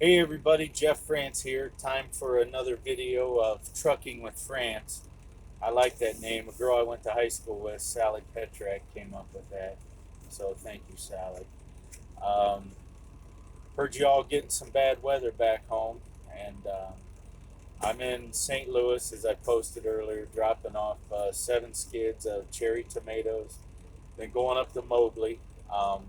Hey everybody, Jeff France here. Time for another video of Trucking with France. I like that name. A girl I went to high school with, Sally Petrak, came up with that. So thank you, Sally. Um, Heard you all getting some bad weather back home, and I'm in St. Louis, as I posted earlier, dropping off 7 skids of cherry tomatoes, then going up to Mobley. Um,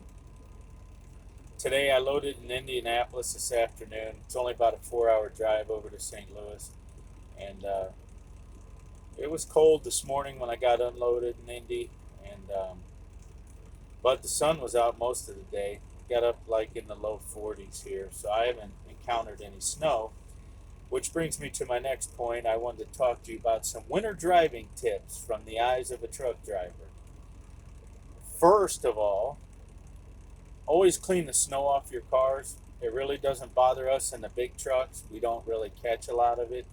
Today I loaded in Indianapolis this afternoon. It's only about a 4-hour drive over to St. Louis, and it was cold this morning when I got unloaded in Indy, and but the sun was out most of the day. Got up like in the low 40s here, so I haven't encountered any snow. Which brings me to my next point. I wanted to talk to you about some winter driving tips from the eyes of a truck driver. First of all, always clean the snow off your cars. It really doesn't bother us in the big trucks. We don't really catch a lot of it.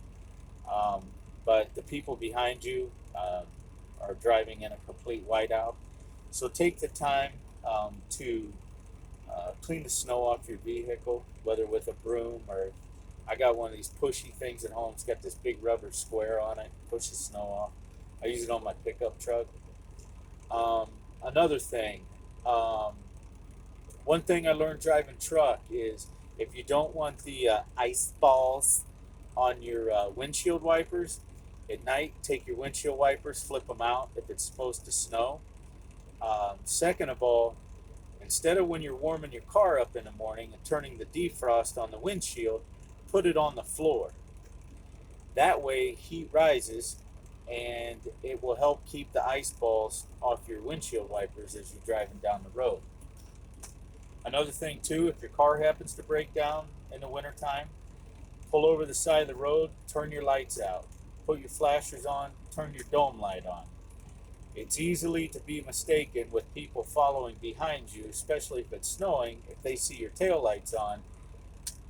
Um, but the people behind you are driving in a complete whiteout. So take the time to clean the snow off your vehicle, whether with a broom or I got one of these pushy things at home. It's got this big rubber square on it, pushes snow off. I use it on my pickup truck. Another thing, one thing I learned driving truck is if you don't want the ice balls on your windshield wipers at night, take your windshield wipers, flip them out if it's supposed to snow. Second of all, instead of when you're warming your car up in the morning and turning the defrost on the windshield, put it on the floor. That way, heat rises and it will help keep the ice balls off your windshield wipers as you're driving down the road. Another thing too, if your car happens to break down in the wintertime, pull over the side of the road, turn your lights out, put your flashers on, turn your dome light on. It's easily to be mistaken with people following behind you, especially if it's snowing. If they see your tail lights on,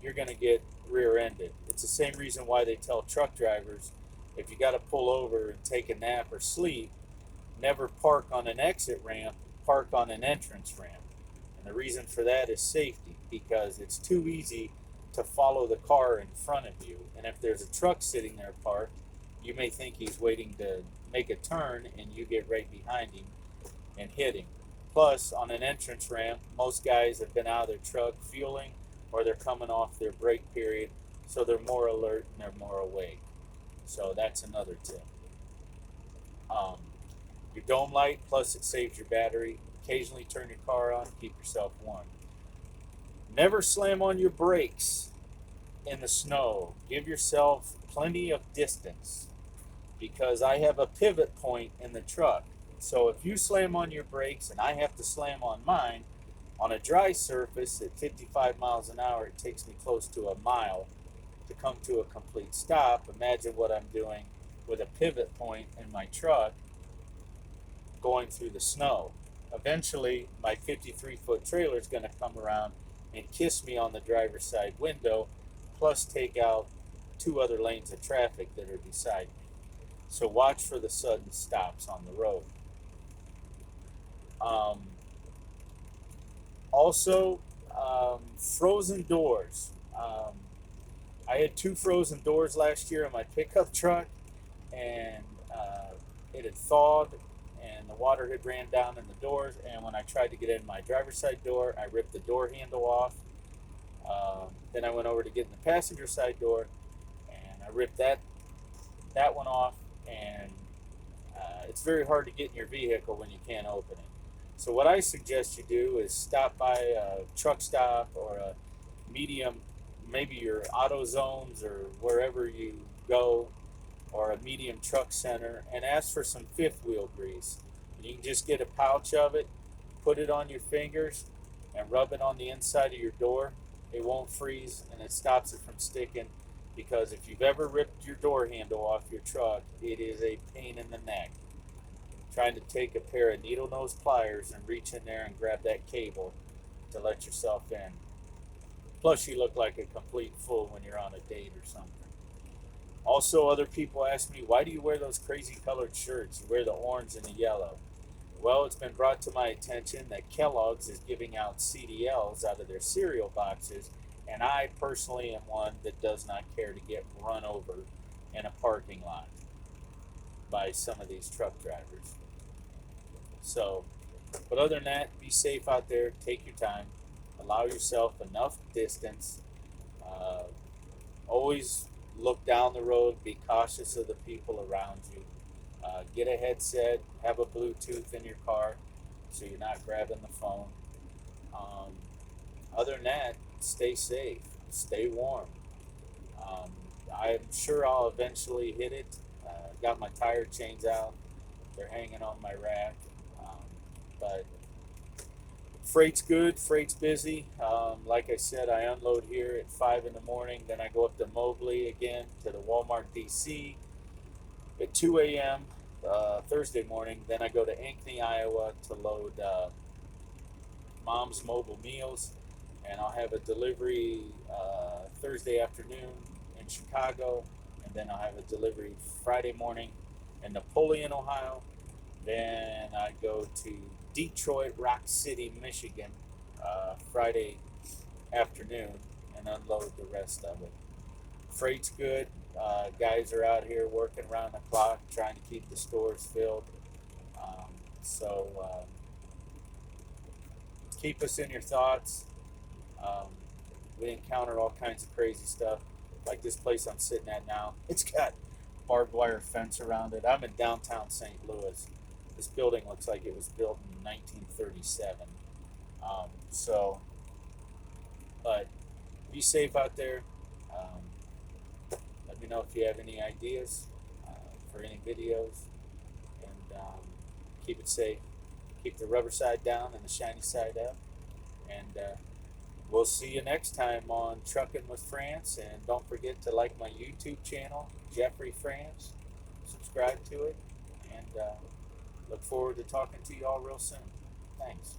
you're going to get rear-ended. It's the same reason why they tell truck drivers, if you got to pull over and take a nap or sleep, never park on an exit ramp, park on an entrance ramp. And the reason for that is safety, because it's too easy to follow the car in front of you. And if there's a truck sitting there parked, you may think he's waiting to make a turn and you get right behind him and hit him. Plus, on an entrance ramp, most guys have been out of their truck fueling or they're coming off their break period, so they're more alert and they're more awake. So that's another tip. Um, your dome light, plus it saves your battery. Occasionally turn your car on, keep yourself warm. Never slam on your brakes in the snow. Give yourself plenty of distance because I have a pivot point in the truck. So if you slam on your brakes and I have to slam on mine, on a dry surface at 55 miles an hour, it takes me close to a mile to come to a complete stop. Imagine what I'm doing with a pivot point in my truck going through the snow. Eventually, my 53-foot trailer is going to come around and kiss me on the driver's side window, plus take out 2 other lanes of traffic that are beside me. So watch for the sudden stops on the road. Um, Frozen doors. I had 2 frozen doors last year on my pickup truck, and it had thawed, and the water had ran down in the doors. And when I tried to get in my driver's side door, I ripped the door handle off. Then I went over to get in the passenger side door, and I ripped that one off. And it's very hard to get in your vehicle when you can't open it. So what I suggest you do is stop by a truck stop or a medium, maybe your AutoZones or wherever you go, or a medium truck center, and ask for some fifth wheel grease. And you can just get a pouch of it, put it on your fingers, and rub it on the inside of your door. It won't freeze and it stops it from sticking, because if you've ever ripped your door handle off your truck, it is a pain in the neck. Trying to take a pair of needle nose pliers and reach in there and grab that cable to let yourself in. Plus, you look like a complete fool when you're on a date or something. Also, other people ask me, why do you wear those crazy colored shirts? You wear the orange and the yellow. Well, it's been brought to my attention that Kellogg's is giving out CDLs out of their cereal boxes, And I personally am one that does not care to get run over in a parking lot by some of these truck drivers. So, but other than that, be safe out there. Take your time. Allow yourself enough distance. Uh, Always look down the road. Be cautious of the people around you. Get a headset. Have a Bluetooth in your car so you're not grabbing the phone. Um, Other than that, stay safe. Stay warm. Um, I'm sure I'll eventually hit it. Got my tire chains out. They're hanging on my rack. Um, but freight's good. Freight's busy. Like I said, I unload here at 5 in the morning. Then I go up to Mobley again to the Walmart DC at 2 a.m. Thursday morning. Then I go to Ankeny, Iowa to load Mom's Mobile Meals. And I'll have a delivery Thursday afternoon in Chicago. And then I'll have a delivery Friday morning in Napoleon, Ohio. Then I go to Detroit, Rock City, Michigan, Friday afternoon and unload the rest of it. Freight's good. Guys are out here working around the clock trying to keep the stores filled. So keep us in your thoughts. Um, we encounter all kinds of crazy stuff, like this place I'm sitting at now. It's got barbed wire fence around it. I'm in downtown St. Louis. This building looks like it was built in 1937. So, but be safe out there. Let me know if you have any ideas for any videos, and keep it safe. Keep the rubber side down and the shiny side up. And we'll see you next time on Trucking with France. And don't forget to like my YouTube channel, Jeffrey France. Subscribe to it. And look forward to talking to you all real soon. Thanks.